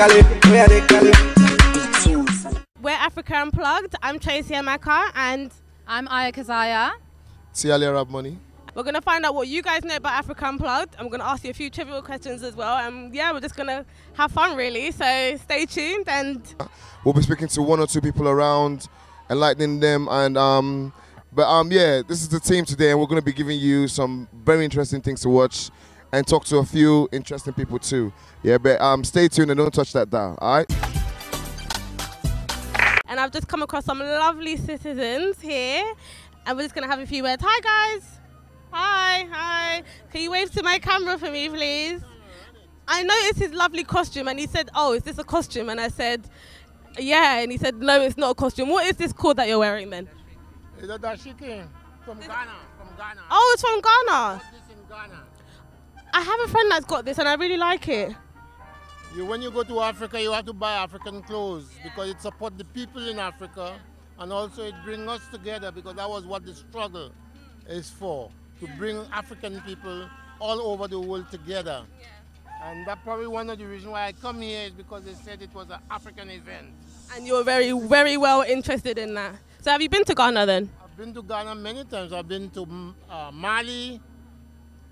We're Africa Unplugged. I'm Tracy, Amaka, and I'm Ayo Keziah. Arab Money. We're going to find out what you guys know about Africa Unplugged. I'm going to ask you a few trivial questions as well. And yeah, we're just going to have fun really. So stay tuned and... We'll be speaking to one or two people around, enlightening them. And yeah, this is the team today and we're going to be giving you some very interesting things to watch and talk to a few interesting people too. Yeah, but stay tuned and don't touch that dial, all right? And I've just come across some lovely citizens here. And we're just going to have a few words. Hi guys. Hi. Can you wave to my camera for me, please? I noticed his lovely costume and he said, oh, is this a costume? And I said, yeah. And he said, no, it's not a costume. What is this called that you're wearing then? It's a dashiki from Ghana. Oh, it's from Ghana. Got this in Ghana. I have a friend that's got this and I really like it. When you go to Africa, you have to buy African clothes because it supports the people in Africa and also it brings us together because that was what the struggle is for. To bring African people all over the world together. And that's probably one of the reasons why I come here is because they said it was an African event. And you're very, very well interested in that. So have you been to Ghana then? I've been to Ghana many times. I've been to Mali.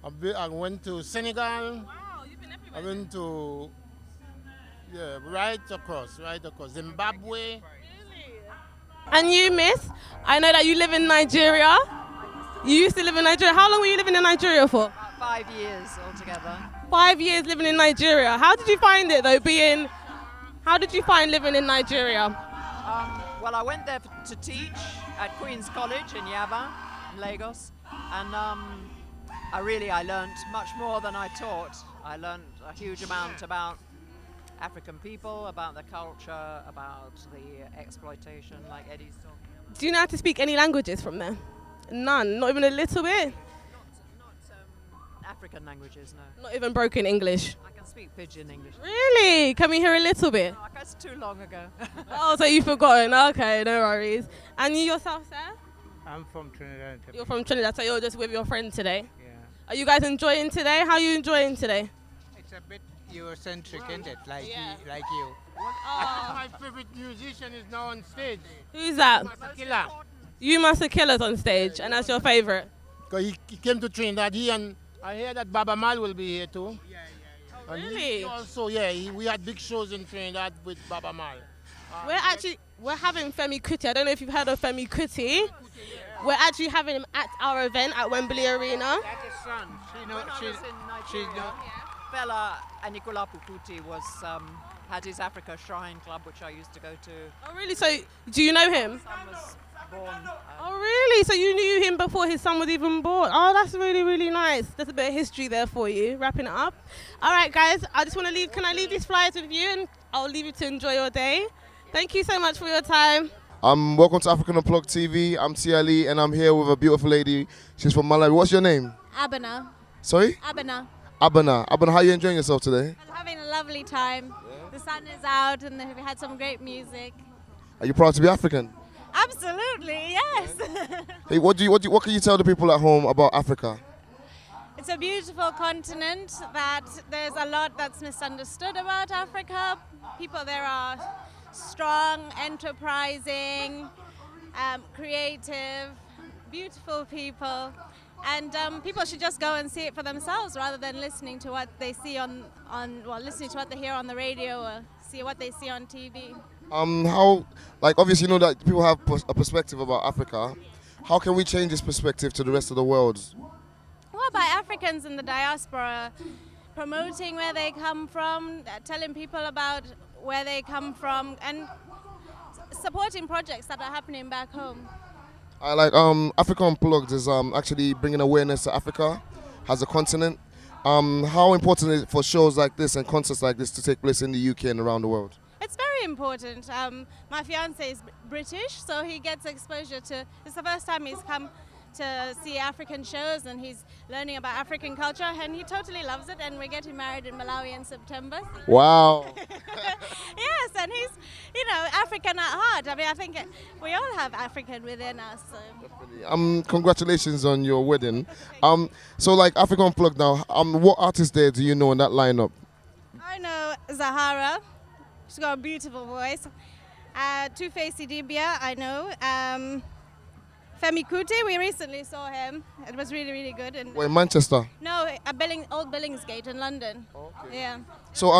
I went to Senegal. Wow, you've been everywhere. I went to, right across. Zimbabwe. Really? And you, miss? I know that you live in Nigeria. You used to live in Nigeria. How long were you living in Nigeria for? About 5 years altogether. 5 years living in Nigeria. How did you find it though, how did you find living in Nigeria? Well, I went there to teach at Queen's College in Yaba, in Lagos. And I learned much more than I taught. I learned a huge amount about African people, about the culture, about the exploitation like Eddie's talking about. Do you know how to speak any languages from there? None, not even a little bit? Not African languages, no. Not even broken English? I can speak pidgin English. Really? Can we hear a little bit? No, that's too long ago. Oh, so you've forgotten. Okay, no worries. And you yourself, sir? I'm from Trinidad. You're from Trinidad, so you're just with your friend today? Yeah. Are you guys enjoying today? How are you enjoying today? It's a bit Eurocentric, isn't it? Like you. My favorite musician is now on stage. Who's that? Killer. You must have killers on stage, and that's your favorite. Because he came to Trinidad. I hear that Baba Mal will be here too. Oh, really? We had big shows in Trinidad with Baba Mal. We're having Femi Kuti. I don't know if you've heard of Femi Kuti. We're actually having him at our event at Wembley Arena. That's his son. Fela Anikula Pukuti had his Africa Shrine Club, which I used to go to. Oh, really? So, do you know him? His son was born. Oh, really? So you knew him before his son was even born? Oh, that's really, really nice. There's a bit of history there for you. Wrapping it up. All right, guys. I just want to leave. Can I leave these flyers with you, and I'll leave you to enjoy your day. Thank you so much for your time. Welcome to African Unplugged TV. I'm Ali, and I'm here with a beautiful lady. She's from Malawi. What's your name? Abana. Sorry? Abana. Abana, how are you enjoying yourself today? I'm having a lovely time. Yeah. The sun is out and we had some great music. Are you proud to be African? Absolutely, yes. Hey, what can you tell the people at home about Africa? It's a beautiful continent that there's a lot that's misunderstood about Africa. People there are strong, enterprising, creative, beautiful people. And people should just go and see it for themselves rather than listening to what they see listening to what they hear on the radio or see what they see on TV. Obviously you know that people have a perspective about Africa. How can we change this perspective to the rest of the world? Well, by Africans in the diaspora promoting where they come from, telling people about where they come from, and supporting projects that are happening back home. Africa Unplugged is actually bringing awareness to Africa as a continent. How important is it for shows like this and concerts like this to take place in the UK and around the world? It's very important. My fiance is British, so he gets exposure to, it's the first time he's come to see African shows and he's learning about African culture and he totally loves it, and we're getting married in Malawi in September. Wow. Yes, and he's, African at heart. I mean, I think we all have African within us. So. Definitely. Congratulations on your wedding. So like Africa Unplugged now, what artists there do you know in that lineup? I know Zahara, She's got a beautiful voice. Two-Face Idibia, I know. Femi Kuti, we recently saw him. It was really, really good. And We're in Manchester. no, Old Billingsgate in London. Okay. Yeah. So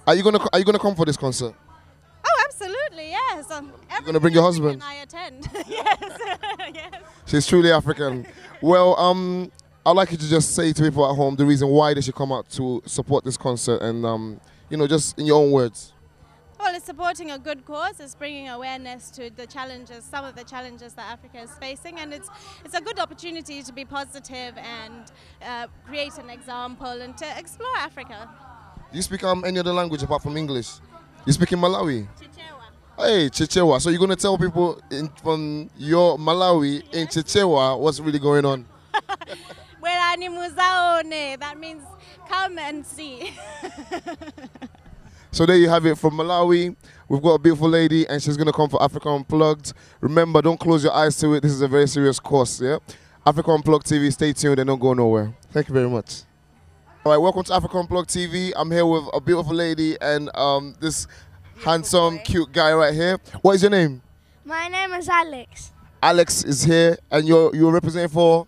are you gonna come for this concert? Oh, absolutely, yes. You're gonna bring your husband? I attend. Yes. Yes. She's truly African. Well, I'd like you to just say to people at home the reason why they should come out to support this concert, and you know, just in your own words. Well, it's supporting a good cause. It's bringing awareness to the challenges, some of the challenges that Africa is facing, and it's a good opportunity to be positive and create an example and to explore Africa. Do you speak any other language apart from English? You speak in Malawi? Chichewa. Hey, Chichewa. So you're gonna tell people from your Malawi in Chichewa what's really going on? Welani muzaone. That means come and see. So there you have it from Malawi. We've got a beautiful lady and she's going to come for Africa Unplugged. Remember, don't close your eyes to it. This is a very serious course, yeah? Africa Unplugged TV, stay tuned and don't go nowhere. Thank you very much. All right, welcome to Africa Unplugged TV. I'm here with a beautiful lady and this handsome, cute guy right here. What is your name? My name is Alex. Alex is here and you're representing for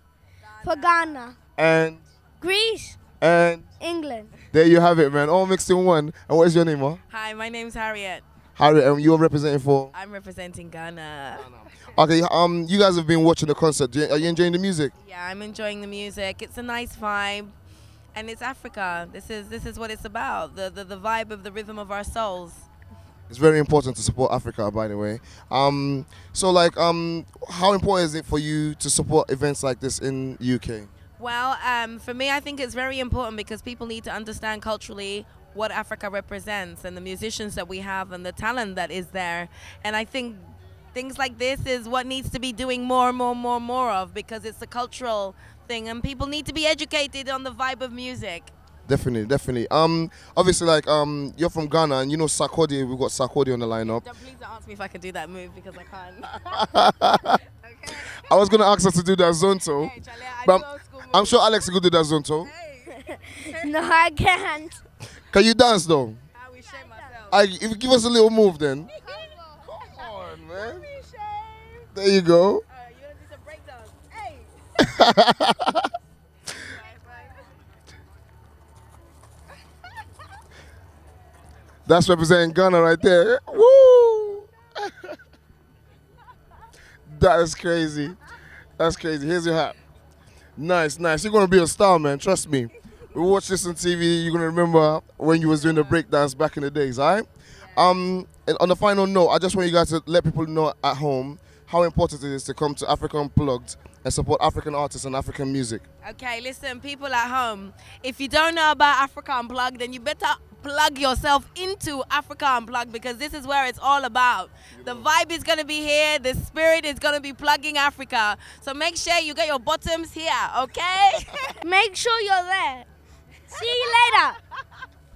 Ghana. And Greece. And England. there you have it, man. All mixed in one. And what is your name, ma? Hi, my name's Harriet. Harriet, and you're representing for? I'm representing Ghana. Okay, you guys have been watching the concert. Are you enjoying the music? Yeah, I'm enjoying the music. It's a nice vibe, and it's Africa. This is what it's about. The vibe of the rhythm of our souls. It's very important to support Africa, by the way. So, like, how important is it for you to support events like this in UK? Well, for me, I think it's very important because people need to understand culturally what Africa represents and the musicians that we have and the talent that is there. And I think things like this is what needs to be doing more of, because it's a cultural thing and people need to be educated on the vibe of music. Definitely, definitely. Obviously, like, you're from Ghana and you know Sarkodie. We've got Sarkodie on the lineup. Please don't ask me if I can do that move because I can't. Okay. I was gonna ask her to do that zonto, Hey, Charlie, but I'm sure Alex could do that zonto. No, I can't. Can you dance though? I will shame myself. If you give us a little move, then. Come on, man. There you go. You want to do some breakdance? Hey. That's representing Ghana right there. Woo! That is crazy. That's crazy. Here's your hat. Nice, nice. You're going to be a star, man. Trust me. We watch this on TV. You're going to remember when you was doing the breakdance back in the days, all right? And on the final note, I just want you guys to let people know at home how important it is to come to Africa Unplugged and support African artists and African music. Okay, listen, people at home, if you don't know about Africa Unplugged, then you better plug yourself into Africa Unplugged because this is where it's all about. The vibe is going to be here. The spirit is going to be plugging Africa. So make sure you get your bottoms here, okay? Make sure you're there. See you later.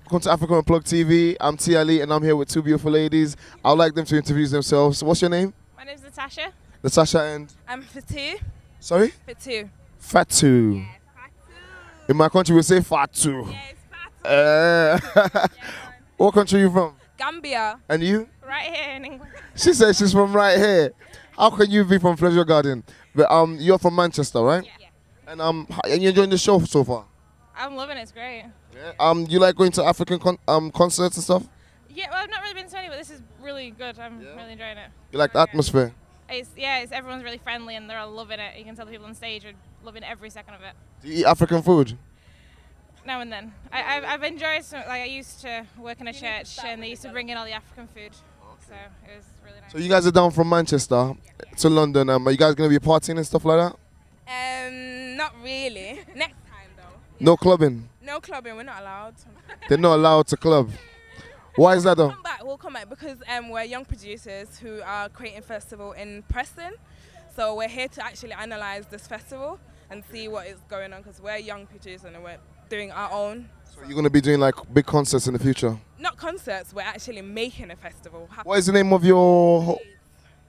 Welcome to Africa Unplugged TV. I'm Tia Lee and I'm here with two beautiful ladies. I'd like them to introduce themselves. So what's your name? My name's Natasha. Natasha and? I'm Fatu. Sorry? Fatu. Fatu. Yes, Fatu. In my country we say Fatu. Yes, Fatu. What country are you from? Gambia. And you? Right here in England. She said she's from right here. How can you be from Pleasure Garden? But you're from Manchester, right? Yeah. And you enjoying the show so far? I'm loving it. It's great. Yeah. You like going to African concerts and stuff? Yeah, well, I've not really been to any, but this is really good. I'm really enjoying it. You like the atmosphere? Everyone's really friendly and they're all loving it. You can tell the people on stage are loving every second of it. Do you eat African food? Now and then. I've enjoyed some, like I used to work in a church and they used to bring in all the African food. So it was really nice. So you guys are down from Manchester to London. Are you guys going to be partying and stuff like that? Not really. Next time though. No clubbing? No clubbing, we're not allowed. They're not allowed to club. Why is that though? We'll come back because we're young producers who are creating a festival in Preston. So we're here to actually analyse this festival and see what is going on because we're young producers and we're doing our own. So you're going to be doing like big concerts in the future? Not concerts, we're actually making a festival. What is the name of your...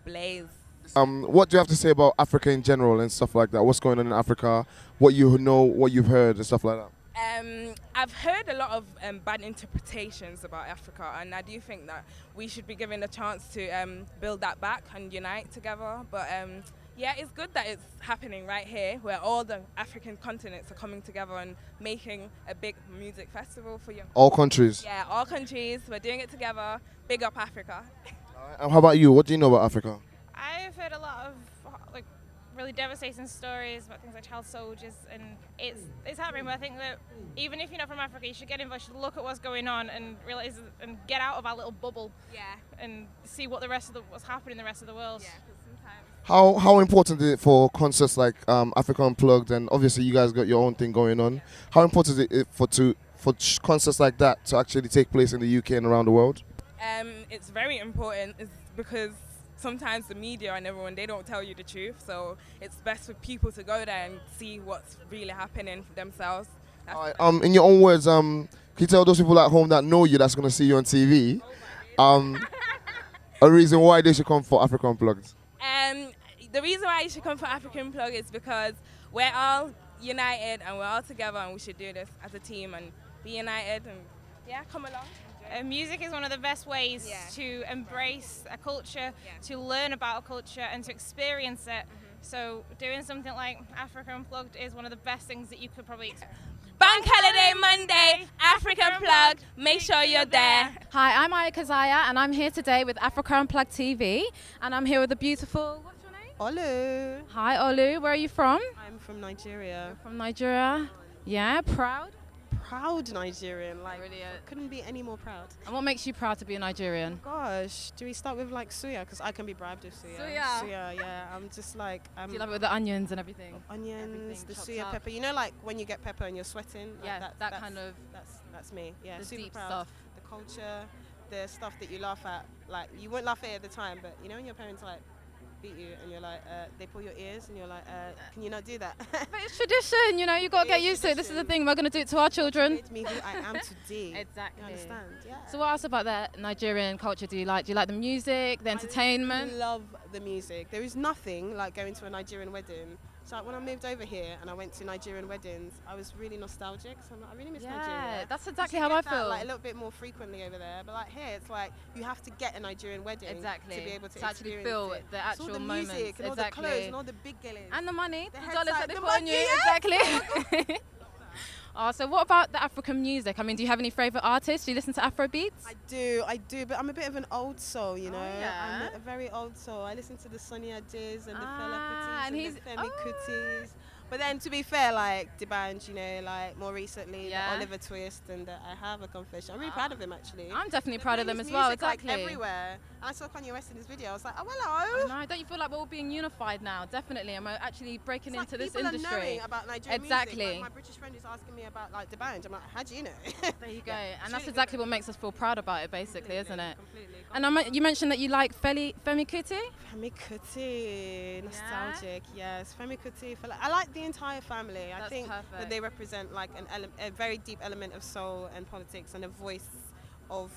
Blaze. What do you have to say about Africa in general and stuff like that? What's going on in Africa? What you know, what you've heard and stuff like that? I've heard a lot of bad interpretations about Africa, and I do think that we should be given a chance to build that back and unite together. But yeah, it's good that it's happening right here, where all the African continents are coming together and making a big music festival for young. All countries. Yeah, all countries. We're doing it together. Big up Africa. And how about you? What do you know about Africa? I've heard a lot of like really devastating stories about things like child soldiers, and it's happening. But I think that even if you're not from Africa, you should get involved. You should look at what's going on and realize and get out of our little bubble. Yeah. And see what what's happening in the rest of the world. Yeah. How important is it for concerts like Africa Unplugged, and obviously you guys got your own thing going on? How important is it for concerts like that to actually take place in the UK and around the world? It's very important because sometimes the media and everyone, they don't tell you the truth. So it's best for people to go there and see what's really happening for themselves. All right, in your own words, can you tell those people at home that know you, that's going to see you on TV, a reason why they should come for Africa Unplugged? The reason why you should come for African Unplugged is because we're all united and we're all together, and we should do this as a team and be united and yeah, come along. Music is one of the best ways to embrace a culture, to learn about a culture and to experience it. So doing something like Africa Unplugged is one of the best things that you could probably experience. Bank Holiday Monday, Africa Unplugged, make sure you're there. Hi, I'm Ayo Keziah, and I'm here today with Africa Unplugged TV, and I'm here with the beautiful, what's your name? Olu. Hi Olu, where are you from? I'm from Nigeria. You're from Nigeria? Yeah, proud? Proud Nigerian, like couldn't be any more proud. And what makes you proud to be a Nigerian? Gosh, do we start with like suya? Because I can be bribed with suya. Suya, yeah. I'm just like. Do you love it with the onions and everything? Onions, the suya pepper. You know, like when you get pepper and you're sweating. Yeah, like that kind of. That's me. Yeah, the super deep proud. stuff. The culture, the stuff that you laugh at. Like you wouldn't laugh at it at the time, but you know when your parents like beat you and you're like, they pull your ears and you're like, can you not do that? But it's tradition, you know, you've got to get used to it. This is the thing, we're going to do it to our children. It's me who I am today. Exactly. You understand? Yeah. So what else about the Nigerian culture do you like? Do you like the music, the entertainment? I love the music. There is nothing like going to a Nigerian wedding. So like when I moved over here and I went to Nigerian weddings, I was really nostalgic. So I'm like, I really miss Nigeria. Yeah, that's exactly how I feel. Like a little bit more frequently over there, but like here, it's like you have to get a Nigerian wedding to be able to actually feel the actual all the moment. music and all the clothes and all the big girls. And the money, the dollars headside, that they the put on money, you. yeah. Exactly. Oh, so what about the African music? I mean, do you have any favourite artists? Do you listen to Afro beats? I do, but I'm a bit of an old soul, you know. I'm a very old soul. I listen to the Sonny Adjis and the Fela Kutis and the Femi Kutis. But then, to be fair, like D'banj, you know, like more recently, Oliver Twist, and I have a confession. I'm really proud of him, actually. I'm definitely proud of them as well. Exactly. Like, everywhere. And I saw Kanye West in his video. I was like, oh, hello. No, don't you feel like we're all being unified now? Definitely, and we're actually breaking into this industry. People are knowing about Nigerian music. Like, my British friend is asking me about like D'banj. I'm like, how do you know? There you go. And that's exactly what makes us feel proud about it, basically, isn't it? And you mentioned that you like Femi Kuti? Femi Kuti, nostalgic, yes. Femi Kuti, I like the entire family. I think that they represent like a very deep element of soul and politics and a voice of,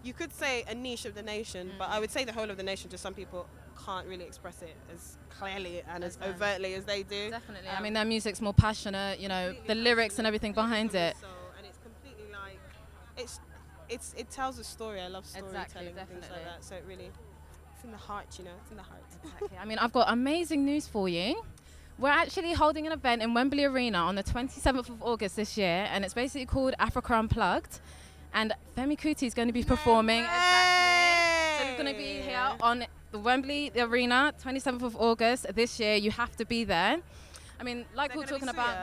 you could say a niche of the nation, but I would say the whole of the nation, just some people can't really express it as clearly and as overtly as they do. Definitely. I mean, their music's more passionate, you know, the lyrics and everything behind it. And it's completely like, it tells a story. I love storytelling and things like that. So it really, it's in the heart, you know, it's in the heart. Exactly. I mean, I've got amazing news for you. We're actually holding an event in Wembley Arena on the 27th of August this year, and it's basically called Africa Unplugged. And Femi Kuti is going to be performing. Exactly. So he's going to be here on the Wembley Arena, 27th of August this year. You have to be there. I mean, like we were talking about,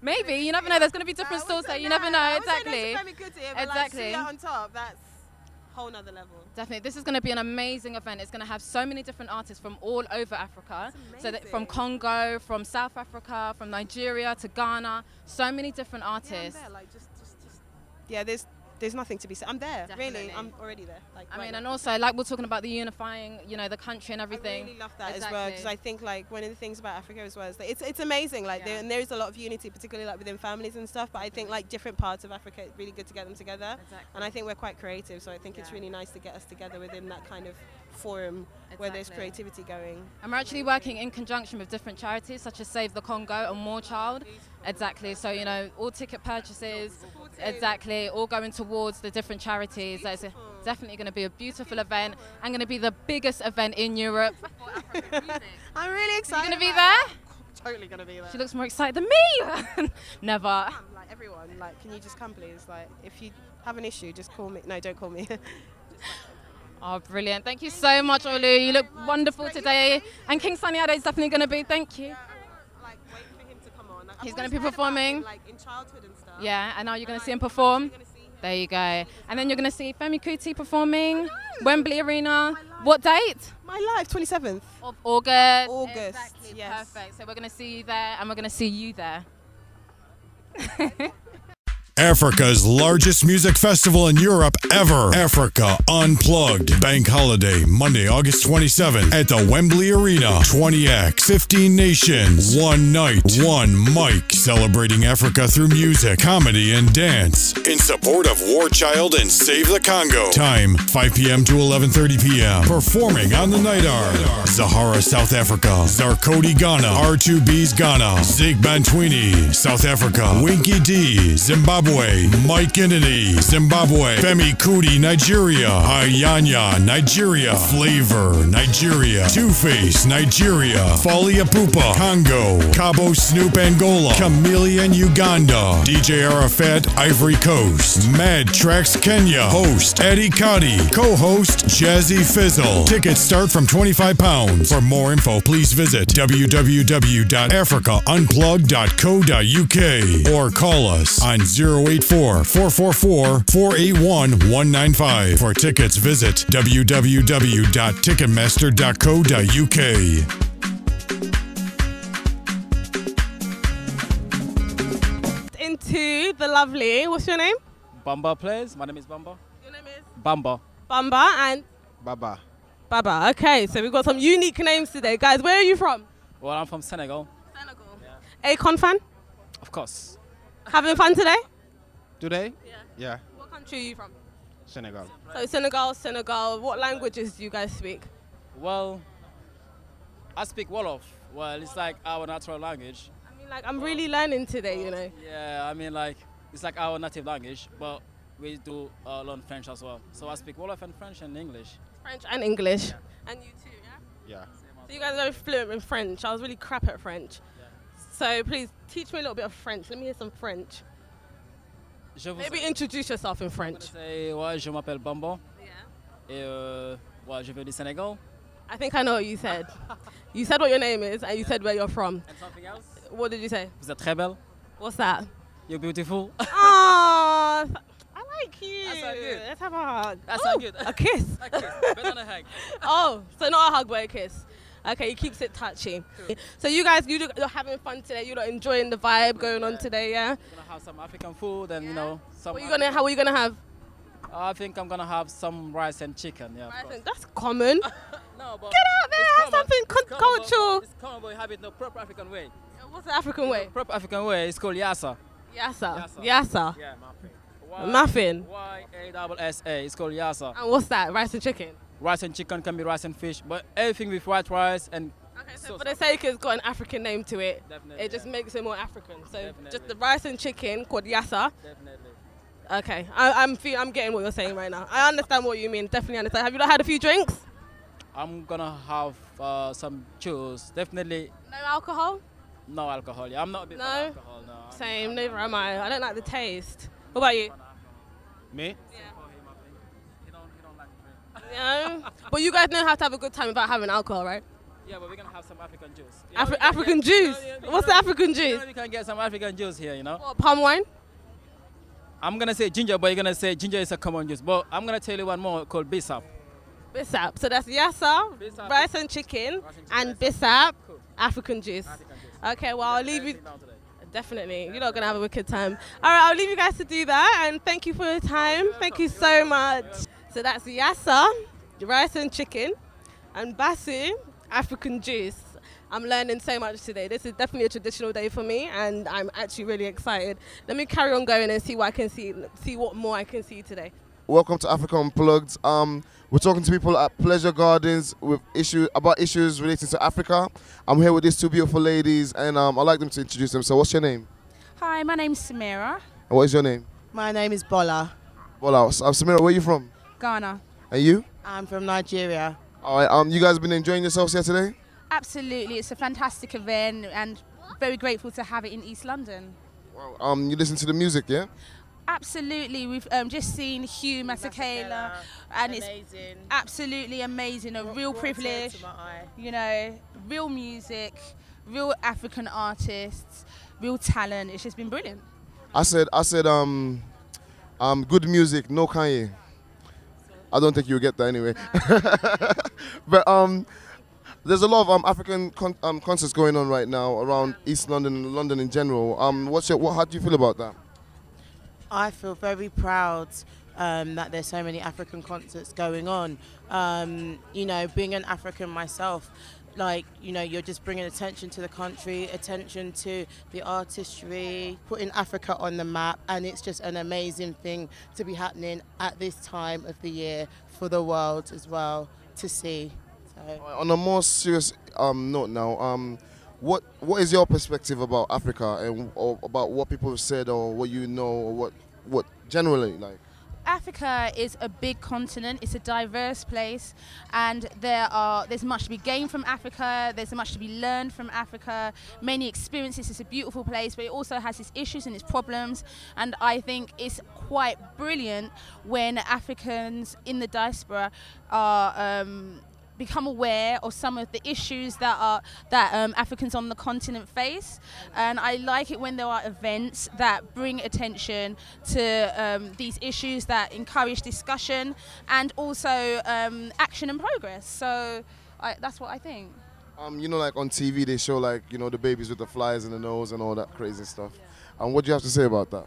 maybe, you never know. There's going to be different stalls there. You never know. Exactly. Exactly. Like, on top, that's whole nother level. Definitely. This is going to be an amazing event. It's going to have so many different artists from all over Africa. So that from Congo, from South Africa, from Nigeria to Ghana, so many different artists. Yeah, like just yeah, there's there's nothing to be said. I'm there, Definitely. really. I'm already there. Like, I mean, now. and also, like we're talking about the unifying, you know, the country and everything. I really love that as well, because I think like one of the things about Africa as well is that it's amazing. Like there is a lot of unity, particularly like within families and stuff. But I think like different parts of Africa, it's really good to get them together. And I think we're quite creative, so I think it's really nice to get us together within that kind of forum where there's creativity going. And we're actually working in conjunction with different charities such as Save the Congo and More Child. Exactly. So, you know, all ticket purchases, exactly, all going towards the different charities. It's definitely going to be a beautiful event and going to be the biggest event in Europe. I'm really excited. You're going to be there? Totally going to be there. She looks more excited than me. Never. Like everyone, like, can you just come, please? Like, if you have an issue, just call me. No, don't call me. Oh, brilliant. Thank you so much, Olu. You look wonderful today. And King Sunny Ade is definitely going to be. Thank you. Like, wait for him to come on. He's going to be performing. Him, like, in childhood and stuff. Yeah, and now you're going to see him perform. There you go. And then you're going to see Femi Kuti performing, Wembley Arena. What date? My life, 27th of August. August, exactly. yes. Perfect. So we're going to see you there, and we're going to see you there. Africa's largest music festival in Europe ever. Africa Unplugged. Bank holiday, Monday, August 27th at the Wembley Arena. 20 acts, 15 nations, one night, one mic. Celebrating Africa through music, comedy, and dance. In support of War Child and Save the Congo. Time, 5 p.m. to 11:30 p.m. Performing on the Night Art. Zahara, South Africa. Zarkodi, Ghana. R2B's Ghana. Zig Bantwini, South Africa. Winky D, Zimbabwe. Mike Kennedy, Zimbabwe. Femi Kuti, Nigeria. Ayanya, Nigeria. Flavor, Nigeria. Two-Face, Nigeria. Fally Ipupa, Congo. Cabo Snoop, Angola. Chameleon, Uganda. DJ Arafat, Ivory Coast. Mad Tracks, Kenya. Host, Eddie Cuddy. Co-host, Jazzy Fizzle. Tickets start from £25. For more info, please visit www.africaunplugged.co.uk or call us on 084-444-481-195. For tickets, visit www.ticketmaster.co.uk. Into the lovely, what's your name? Bamba plays. My name is Bamba. Your name is? Bamba. Bamba and? Baba. Baba. Okay, so we've got some unique names today. Guys, where are you from? Well, I'm from Senegal. Senegal. Yeah. Akon fan? Of course. Having fun today? Today? Yeah. Yeah. What country are you from? Senegal. So Senegal. What languages do you guys speak? Well, I speak Wolof. Well, it's like our natural language. I mean, like, I'm really learning today, you know. Yeah, I mean, like, it's like our native language, but we do learn French as well. So I speak Wolof and French and English. French and English. Yeah. And you too, yeah? Yeah. So you guys are very fluent in French. I was really crap at French. Yeah. So please teach me a little bit of French. Let me hear some French. Maybe introduce yourself in French. Ouais, je m'appelle Bamba. Yeah. Et ouais, je viens du Sénégal. I think I know what you said. You said what your name is and you said where you're from. And something else? What did you say? Vous êtes très belle. What's that? You're beautiful. Aww, I like you. That's so good. Let's have a hug. That's Ooh, so good. A kiss. A kiss, but not a hug. Oh, so not a hug, but a kiss. Okay, he keeps it touchy. Cool. So you guys, you're having fun today. You're enjoying the vibe going on today, yeah? We're gonna have some African food and you know some. How are you gonna have? I think I'm gonna have some rice and chicken. Yeah, that's common. No, but get out there, have something cultural. It's common, but we have it the proper African way. What's the African way? The proper African way. It's called yassa. Yassa. Yeah, muffin. Y-A-S-S-A. It's called yassa. And what's that? Rice and chicken. Rice and chicken can be rice and fish, but everything with white rice and. Okay, so for the sake it's got an African name to it. Definitely. It just makes it more African. So definitely. Just the rice and chicken called yassa. Definitely. Okay, I'm getting what you're saying right now. I understand what you mean. Definitely understand. Have you not had a few drinks? I'm gonna have some juice. Definitely. No alcohol? No alcohol. Yeah, I'm not a bit of alcohol. No. Same. Neither am I. I don't like the taste. What about you? Me? Yeah. Yeah. But you guys know how to have a good time without having alcohol, right? Yeah, but we're gonna have some African juice. African juice? What's the African juice? You can get some African juice here, you know. What, palm wine? I'm gonna say ginger, but you're gonna say ginger is a common juice. But I'm gonna tell you one more called bisap. Bisap. So that's yassa, rice and chicken, and bisap, cool. African juice. Okay, well I'll leave you. Definitely. You're not going to have a wicked time. All right, I'll leave you guys to do that. And thank you for your time. Thank you so much. So that's Yassa, rice and chicken, and Basu, African juice. I'm learning so much today. This is definitely a traditional day for me, and I'm actually really excited. Let me carry on going and see what I can see what more I can see today. Welcome to Africa Unplugged. We're talking to people at Pleasure Gardens with issues related to Africa. I'm here with these two beautiful ladies, and I'd like them to introduce themselves. What's your name? Hi, my name's Samira. And what is your name? My name is Bola. Bola. Samira, where are you from? Ghana. And you? I'm from Nigeria. All right. You guys been enjoying yourselves here today? Absolutely, it's a fantastic event and very grateful to have it in East London. Wow. You listen to the music, yeah? Absolutely, we've just seen Hugh Masekela, and it's absolutely amazing, a real privilege, you know, real music, real African artists, real talent. It's just been brilliant. I said, good music, no Kanye. I don't think you'll get that anyway. But there's a lot of African concerts going on right now around East London and London in general. How do you feel about that? I feel very proud that there's so many African concerts going on. You know, being an African myself, like, you know, you're just bringing attention to the country, attention to the artistry, putting Africa on the map, and it's just an amazing thing to be happening at this time of the year for the world as well to see. So. On a more serious note now, what is your perspective about Africa and or about what people have said or what you know or what generally like? Africa is a big continent, it's a diverse place, and there's much to be gained from Africa, there's much to be learned from Africa, many experiences. It's a beautiful place, but it also has its issues and its problems, and I think it's quite brilliant when Africans in the diaspora are become aware of some of the issues that Africans on the continent face, and I like it when there are events that bring attention to these issues, that encourage discussion and also action and progress. So that's what I think. You know, like on TV they show, like, you know, the babies with the flies in the nose and all that crazy stuff. And what do you have to say about that?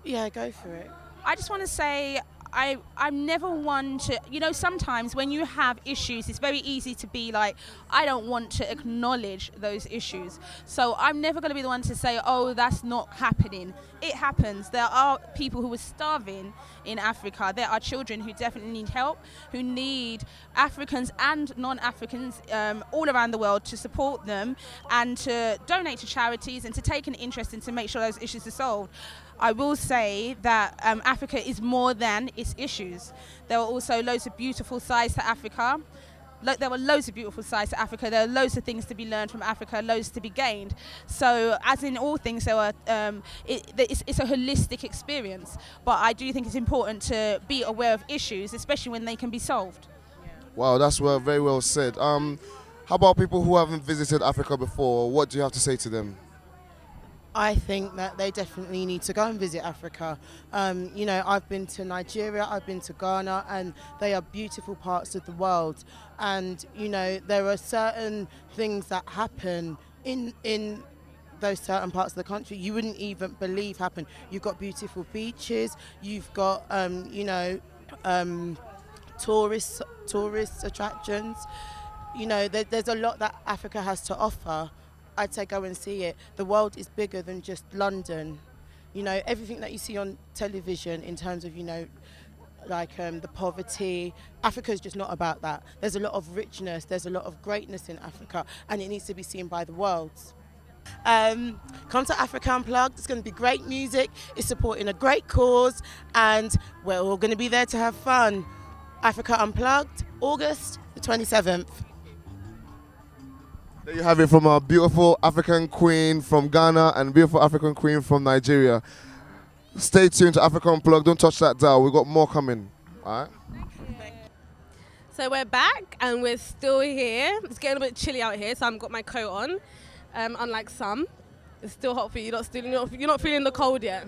Yeah, go for it. I just want to say I'm never one to, you know, sometimes when you have issues, it's very easy to be like, I don't want to acknowledge those issues. So I'm never going to be the one to say, oh, that's not happening. It happens. There are people who are starving in Africa. There are children who definitely need help, who need Africans and non-Africans all around the world to support them and to donate to charities and to take an interest in to make sure those issues are solved. I will say that Africa is more than its issues. There are also loads of beautiful sides to Africa. There were loads of beautiful sides to Africa. There are loads of things to be learned from Africa, loads to be gained. So, as in all things, there are, it's a holistic experience. But I do think it's important to be aware of issues, especially when they can be solved. Wow, that's very well said. How about people who haven't visited Africa before? What do you have to say to them? I think that they definitely need to go and visit Africa. You know, I've been to Nigeria, I've been to Ghana, and they are beautiful parts of the world. And, you know, there are certain things that happen in those certain parts of the country you wouldn't even believe happen. You've got beautiful beaches, you've got, you know, tourist attractions. You know, there's a lot that Africa has to offer. I'd say go and see it. The world is bigger than just London. You know, everything that you see on television in terms of, you know, like the poverty, Africa is just not about that. There's a lot of richness, there's a lot of greatness in Africa, and it needs to be seen by the world. Come to Africa Unplugged. It's going to be great music, it's supporting a great cause, and we're all going to be there to have fun. Africa Unplugged, August the 27th. There you have it from a beautiful African queen from Ghana and beautiful African queen from Nigeria. Stay tuned to Africa Unplugged. Don't touch that dial. We've got more coming. All right? So we're back and we're still here. It's getting a bit chilly out here, so I've got my coat on. Unlike some, it's still hot for you. You're not feeling the cold yet.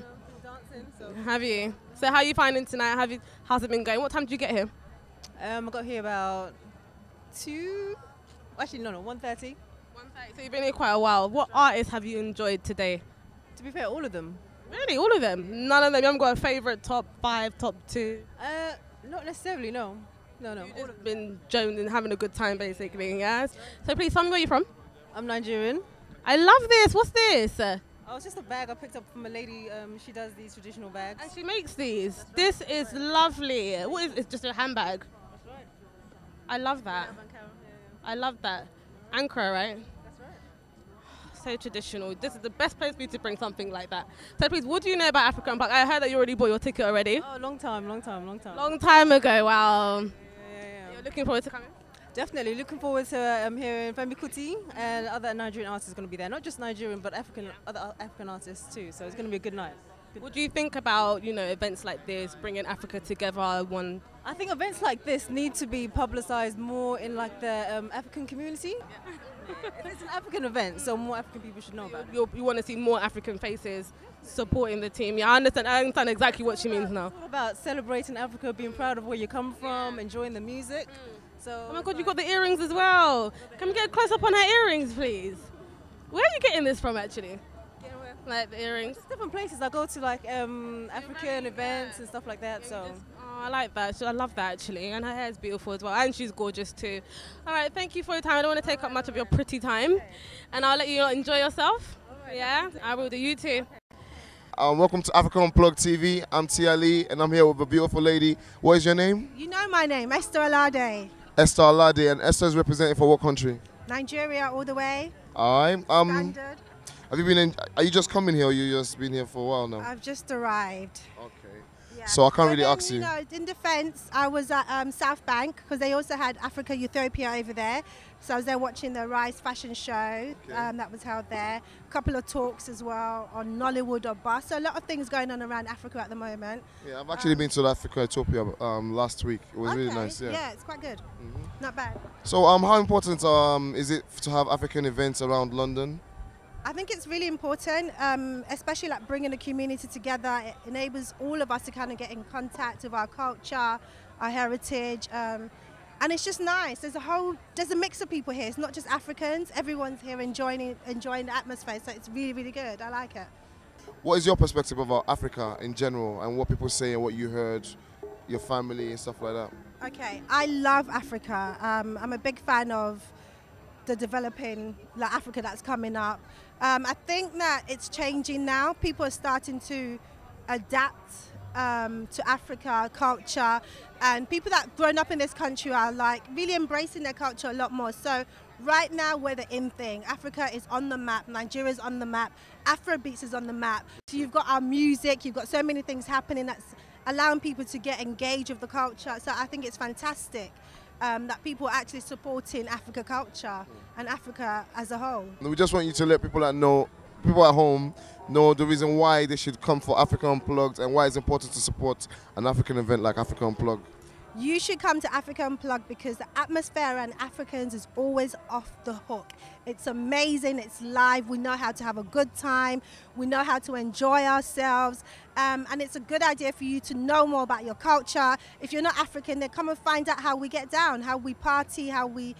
Have you? So how are you finding tonight? How's it been going? What time did you get here? I got here about 1:30. 1:30. So you've been here quite a while. What artists have you enjoyed today? To be fair, all of them. Really, all of them? None of them? You haven't got a favourite top 5, top 2? Not necessarily, no. No. You've just been jonesing, having a good time, basically, yes? So please tell me where you're from. I'm Nigerian. I love this. What's this? Oh, it's just a bag I picked up from a lady. She does these traditional bags. And she makes these. Right. This is lovely. What is it? It's just a handbag. That's right. I love that. I love that. Ankara, right? That's right. So traditional. This is the best place for you to bring something like that. So please, what do you know about Africa Unplugged? I heard that you already bought your ticket already. Oh, long time. Long time ago, wow. Yeah. You're looking forward to coming? Definitely. Looking forward to hearing Femi Kuti and other Nigerian artists going to be there. Not just Nigerian, but other African artists too. So it's going to be a good night. What do you think about, events like this, bringing Africa together? I think events like this need to be publicized more in like the African community. It's an African event, so more African people should know about it. You want to see more African faces supporting the team. Yeah, I understand exactly what she means now. It's all about celebrating Africa, being proud of where you come from, enjoying the music. So, oh my God, you got the earrings as well. Can we get a close up on her earrings, please? Where are you getting this from, actually? Like the earrings? Just different places. I go to like African events and stuff like that. So. Oh, I like that. I love that actually, and her hair is beautiful as well, and she's gorgeous too. All right, thank you for your time. I don't want to take up much of your pretty time, and I'll let you enjoy yourself. Right. Yeah, I will do. You too. Welcome to Africa Unplugged TV. I'm Tia Lee, and I'm here with a beautiful lady. What is your name? You know my name, Esther Alade. Esther Alade, and Esther is representing for what country? Nigeria all the way. All right. Standard. Have you been in? Are you just coming here, or you just been here for a while now? I've just arrived. Okay. Yeah. So I can't really ask you. In defence, I was at South Bank because they also had Africa Utopia over there. So I was there watching the Rise fashion show that was held there. A couple of talks as well on Nollywood or Bus. So a lot of things going on around Africa at the moment. Yeah, I've actually been to Africa Utopia last week. It was really nice. Yeah, it's quite good. Not bad. So how important is it to have African events around London? I think it's really important, especially like bringing the community together. It enables all of us to kind of get in contact with our culture, our heritage, and it's just nice. There's a mix of people here. It's not just Africans. Everyone's here enjoying the atmosphere. So it's really, really good. I like it. What is your perspective about Africa in general, and what people say and what you heard, your family and stuff like that? Okay, I love Africa. I'm a big fan of the developing Africa that's coming up. I think that it's changing now. People are starting to adapt to Africa culture, and people that have grown up in this country are like really embracing their culture a lot more. So right now we're the in thing. Africa is on the map, Nigeria's on the map, Afrobeats is on the map. So you've got our music, you've got so many things happening that's allowing people to get engaged with the culture. So I think it's fantastic. That people are actually supporting Africa culture and Africa as a whole. We just want you to let people at home know the reason why they should come for Africa Unplugged and why it's important to support an African event like Africa Unplugged. You should come to Africa Unplugged because the atmosphere around Africans is always off the hook. It's amazing, it's live, we know how to have a good time, we know how to enjoy ourselves, and it's a good idea for you to know more about your culture. If you're not African, then come and find out how we get down, how we party, how we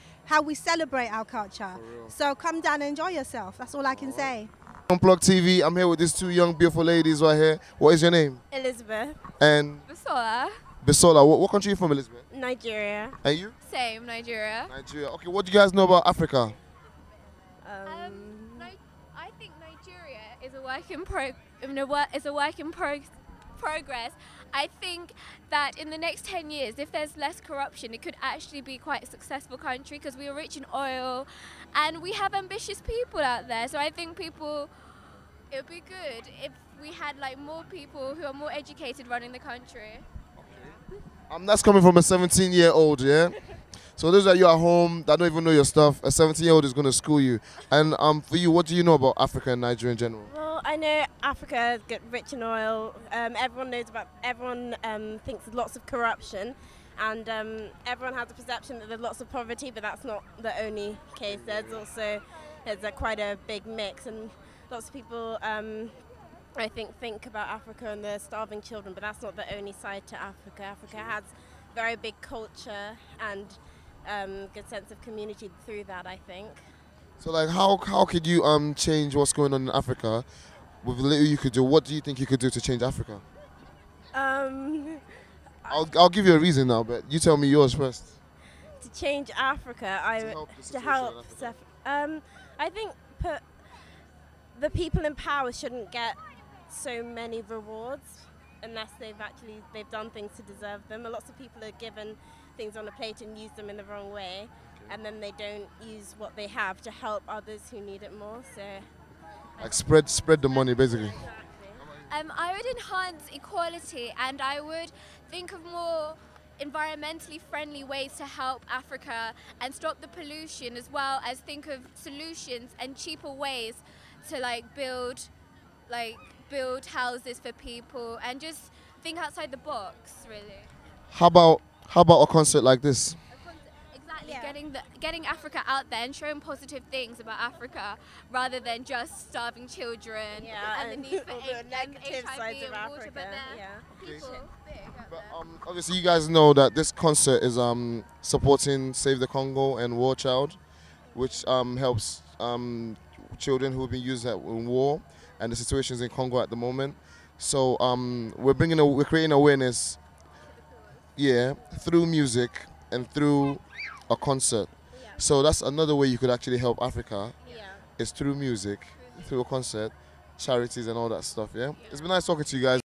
celebrate our culture. So come down and enjoy yourself, that's all I can say. Unplugged TV, I'm here with these two young beautiful ladies right here. What is your name? Elizabeth. And? Bisola. Bisola, what country are you from, Elizabeth? Nigeria. And you? Same, Nigeria. Nigeria. Okay, what do you guys know about Africa? I think Nigeria is a work in progress. I think that in the next 10 years, if there's less corruption, it could actually be quite a successful country because we are rich in oil and we have ambitious people out there. So I think it would be good if we had more people who are more educated running the country. That's coming from a 17-year-old, yeah? So those of you at home that don't even know your stuff, a 17-year-old is going to school you. And for you, what do you know about Africa and Nigeria in general? Well, I know Africa is rich in oil. Everyone thinks there's lots of corruption. And everyone has a perception that there's lots of poverty, but that's not the only case. There's quite a big mix. And lots of people I think about Africa and the starving children, but that's not the only side to Africa. Africa has very big culture and good sense of community through that, I think. So like, how could you change what's going on in Africa with the little you could do? What do you think you could do to change Africa? I'll give you a reason now, but you tell me yours first. To change Africa, I think the people in power shouldn't get so many rewards unless they've done things to deserve them. Lots of people are given things on a plate and use them in the wrong way, and then they don't use what they have to help others who need it more. So, like spread the money, basically. I would enhance equality, and I would think of more environmentally friendly ways to help Africa and stop the pollution, as well as think of solutions and cheaper ways to build houses for people and just think outside the box, really. How about a concert like this? Exactly, getting Africa out there and showing positive things about Africa rather than just starving children and the need for negative sides of and water, Africa. but people Obviously, you guys know that this concert is supporting Save the Congo and War Child, which helps children who have been used in war and the situations in Congo at the moment. So we're creating awareness, through music and through a concert. So that's another way you could actually help Africa. Is through music, through a concert, charities and all that stuff. It's been nice talking to you guys.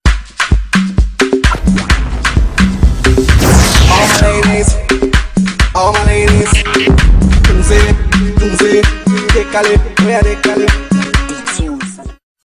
All my ladies, décalé, where décalé.